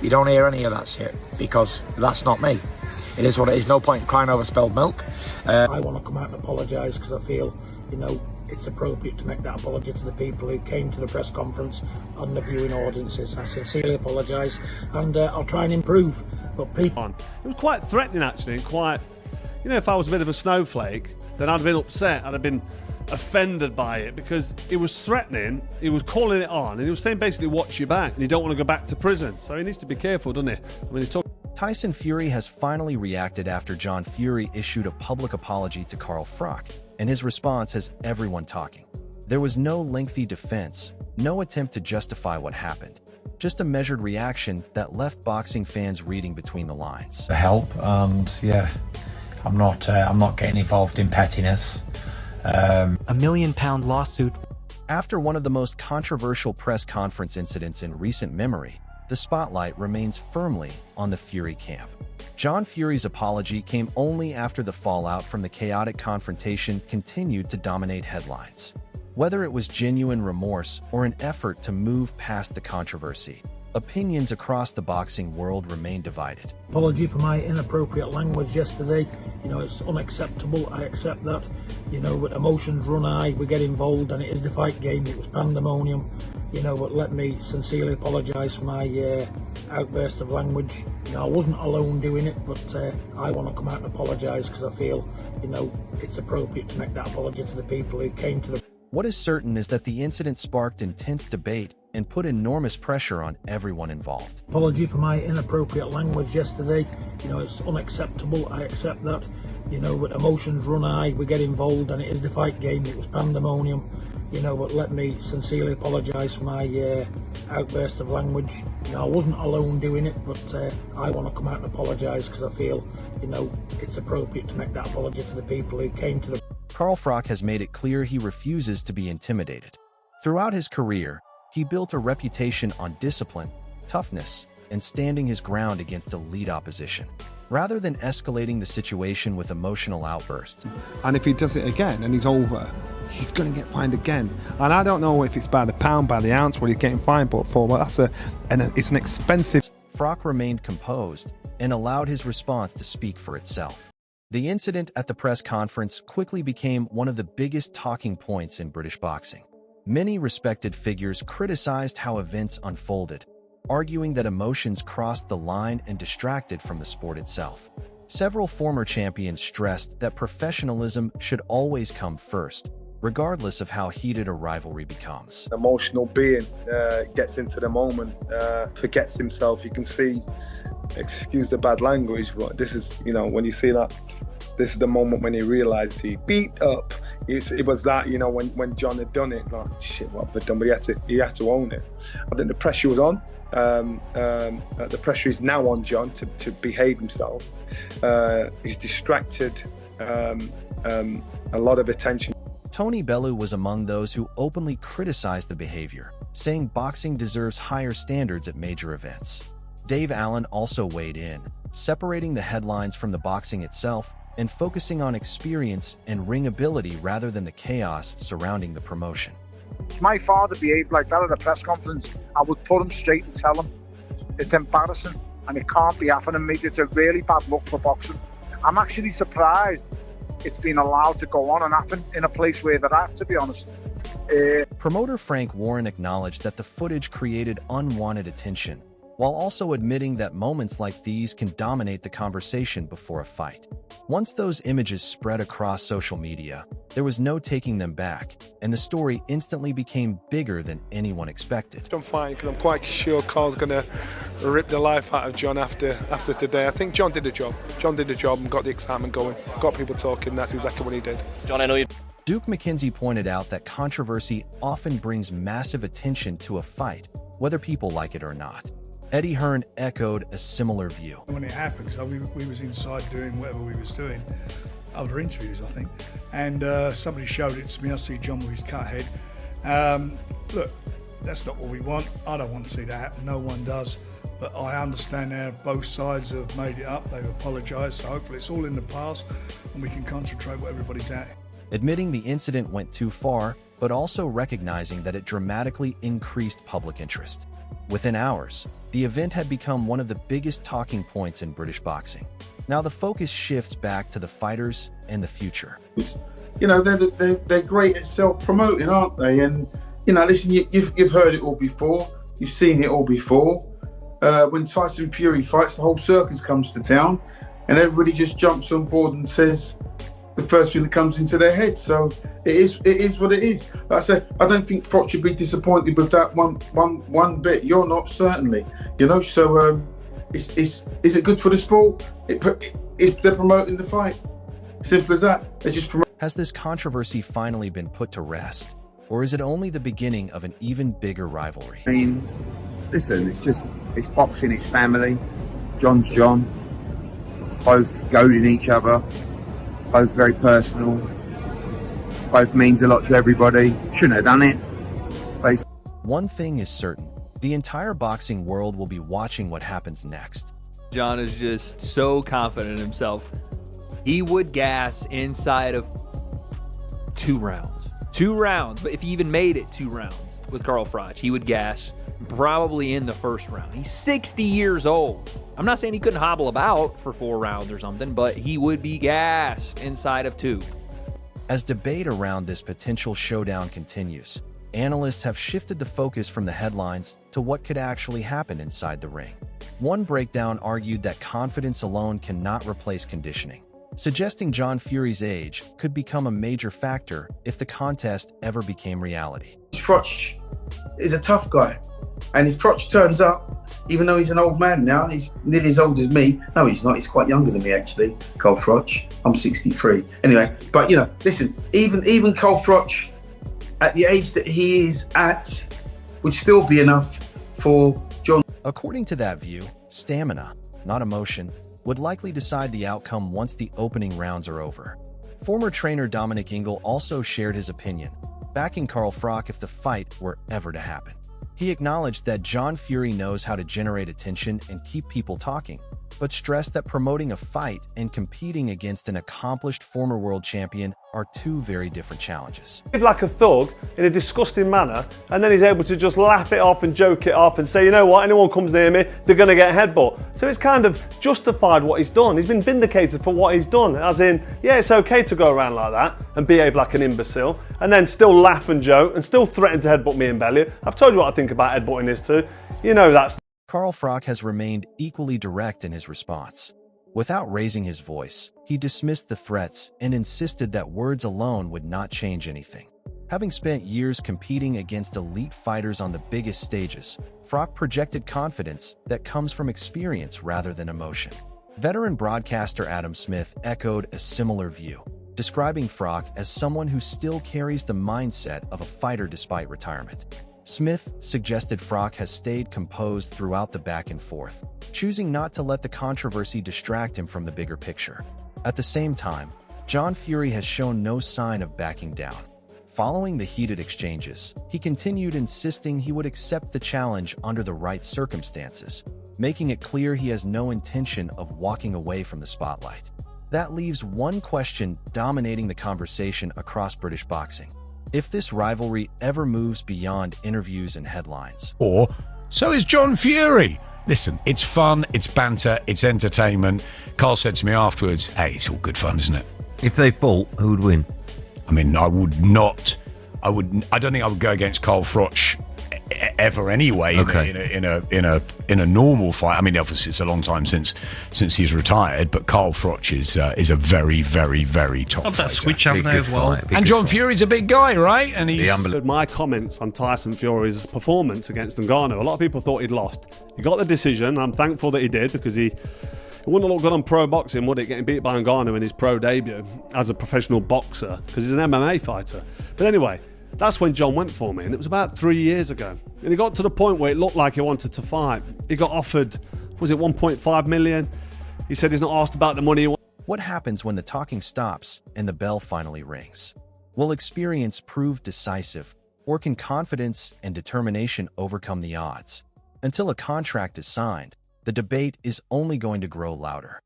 You don't hear any of that shit, because that's not me. It is what it is. No point in crying over spilled milk. I want to come out and apologise because I feel, it's appropriate to make that apology to the people who came to the press conference and the viewing audiences. I sincerely apologise, and I'll try and improve. But people... It was quite threatening, actually, and quite... if I was a bit of a snowflake, then I'd have been upset. I'd have been offended by it, because it was threatening, he was calling it on, and he was saying basically, watch your back, and you don't want to go back to prison. So he needs to be careful, doesn't he? I mean, he's talking... Tyson Fury has finally reacted after John Fury issued a public apology to Froch, and his response has everyone talking. There was no lengthy defense, no attempt to justify what happened, just a measured reaction that left boxing fans reading between the lines. The help, and yeah, I'm not getting involved in pettiness. $1 million lawsuit. After one of the most controversial press conference incidents in recent memory, the spotlight remains firmly on the Fury camp. John Fury's apology came only after the fallout from the chaotic confrontation continued to dominate headlines. Whether it was genuine remorse or an effort to move past the controversy, opinions across the boxing world remain divided. Apology for my inappropriate language yesterday. It's unacceptable. I accept that. But emotions run high, we get involved, and it is the fight game. It was pandemonium. But let me sincerely apologise for my outburst of language. I wasn't alone doing it, but I want to come out and apologise because I feel, it's appropriate to make that apology to the people who came to the... What is certain is that the incident sparked intense debate and put enormous pressure on everyone involved. Apology for my inappropriate language yesterday. It's unacceptable. I accept that. But emotions run high, we get involved, and it is the fight game. It was pandemonium. But let me sincerely apologise for my outburst of language. I wasn't alone doing it, but I want to come out and apologise because I feel, it's appropriate to make that apology to the people who came to the... Froch has made it clear he refuses to be intimidated. Throughout his career, he built a reputation on discipline, toughness, and standing his ground against elite opposition, rather than escalating the situation with emotional outbursts. And if he does it again and he's over, he's going to get fined again. And I don't know if it's by the pound, by the ounce, what he's getting fined for, but it's an expensive... Froch remained composed and allowed his response to speak for itself. The incident at the press conference quickly became one of the biggest talking points in British boxing. Many respected figures criticized how events unfolded, arguing that emotions crossed the line and distracted from the sport itself. Several former champions stressed that professionalism should always come first, regardless of how heated a rivalry becomes. An emotional being gets into the moment, forgets himself. You can see, excuse the bad language, but this is, when you see that, this is the moment when he realised he beat up. It was that, when John had done it, like, shit, what have I done? But he had to own it. I think the pressure was on. The pressure is now on John to behave himself. He's distracted, a lot of attention. Tony Bellew was among those who openly criticized the behavior, saying boxing deserves higher standards at major events. Dave Allen also weighed in, separating the headlines from the boxing itself and focusing on experience and ring ability rather than the chaos surrounding the promotion. If my father behaved like that at a press conference, I would put him straight and tell him it's embarrassing and it can't be happening, mate. It's a really bad look for boxing. I'm actually surprised it's been allowed to go on and happen in a place where they're at, to be honest. Promoter Frank Warren acknowledged that the footage created unwanted attention, while also admitting that moments like these can dominate the conversation before a fight. Once those images spread across social media, there was no taking them back, and the story instantly became bigger than anyone expected. I'm fine, because I'm quite sure Carl's going to rip the life out of John after today. I think John did the job. John did the job and got the excitement going, got people talking. That's exactly what he did. John, I know you... Duke McKenzie pointed out that controversy often brings massive attention to a fight, whether people like it or not. Eddie Hearn echoed a similar view. When it happened, because we was inside doing whatever we was doing, other interviews, I think, and somebody showed it to me. I see John with his cut head. Look, that's not what we want. I don't want to see that happen. No one does. But I understand now both sides have made it up. They've apologised. So hopefully it's all in the past and we can concentrate where everybody's at. Admitting the incident went too far, but also recognizing that it dramatically increased public interest. Within hours, the event had become one of the biggest talking points in British boxing. Now the focus shifts back to the fighters and the future. You know, they're great at self-promoting, aren't they? And, you know, listen, you've heard it all before. You've seen it all before. When Tyson Fury fights, the whole circus comes to town and everybody just jumps on board and says the first thing that comes into their head. So it is what it is. Like I said, I don't think Froch should be disappointed with that one bit. You're not, certainly. You know, so is it good for the sport? They're promoting the fight. Simple as that. They're just promoting. Has this controversy finally been put to rest? Or is it only the beginning of an even bigger rivalry? I mean, listen, it's boxing, it's family. John's John. Both goading each other. Both very personal. Both means a lot to everybody. Shouldn't have done it. One thing is certain. The entire boxing world will be watching what happens next. John is just so confident in himself. He would gas inside of 2 rounds. 2 rounds, but if he even made it 2 rounds with Carl Froch, he would gas probably in the first round. He's 60 years old. I'm not saying he couldn't hobble about for 4 rounds or something, but he would be gassed inside of 2. As debate around this potential showdown continues, analysts have shifted the focus from the headlines to what could actually happen inside the ring. One breakdown argued that confidence alone cannot replace conditioning, suggesting John Fury's age could become a major factor if the contest ever became reality. Froch is a tough guy. And if Froch turns up, even though he's an old man now, he's nearly as old as me. No, he's not. He's quite younger than me, actually, Carl Froch. I'm 63. Anyway, but, you know, listen, even Carl Froch, at the age that he is at, would still be enough for John. According to that view, stamina, not emotion, would likely decide the outcome once the opening rounds are over. Former trainer Dominic Ingle also shared his opinion, backing Carl Froch if the fight were ever to happen. He acknowledged that John Fury knows how to generate attention and keep people talking, but stressed that promoting a fight and competing against an accomplished former world champion are 2 very different challenges. Like a thug in a disgusting manner, and then he's able to just laugh it off and joke it off and say, you know what, anyone comes near me, they're going to get a headbutt. So it's kind of justified what he's done. He's been vindicated for what he's done, as in, yeah, it's okay to go around like that and behave like an imbecile, and then still laugh and joke and still threaten to headbutt me in belly. I've told you what I think about headbutting this too. You know that's... Carl Froch has remained equally direct in his response. Without raising his voice, he dismissed the threats and insisted that words alone would not change anything. Having spent years competing against elite fighters on the biggest stages, Froch projected confidence that comes from experience rather than emotion. Veteran broadcaster Adam Smith echoed a similar view, describing Froch as someone who still carries the mindset of a fighter despite retirement. Smith suggested Froch has stayed composed throughout the back and forth, choosing not to let the controversy distract him from the bigger picture. At the same time, John Fury has shown no sign of backing down. Following the heated exchanges, he continued insisting he would accept the challenge under the right circumstances, making it clear he has no intention of walking away from the spotlight. That leaves one question dominating the conversation across British boxing: if this rivalry ever moves beyond interviews and headlines. Or, so is John Fury. Listen, it's fun, it's banter, it's entertainment. Carl said to me afterwards, hey, it's all good fun, isn't it? If they fought, who would win? I mean, I don't think I would go against Carl Froch ever anyway. Okay. in a normal fight. I mean, obviously it's a long time since he's retired, but Carl Froch is a very, very, very top fighter. That switch up there as well. And John Fury's a big guy, right? And he's my comments on Tyson Fury's performance against Ngannou. A lot of people thought he'd lost. He got the decision. I'm thankful that he did, because it wouldn't look good on pro boxing, would it, getting beat by Ngannou in his pro debut as a professional boxer, because he's an MMA fighter. But anyway, that's when John went for me, and it was about 3 years ago. And he got to the point where it looked like he wanted to fight. He got offered, was it 1.5 million? He said he's not asked about the money. What happens when the talking stops and the bell finally rings? Will experience prove decisive, or can confidence and determination overcome the odds? Until a contract is signed, the debate is only going to grow louder.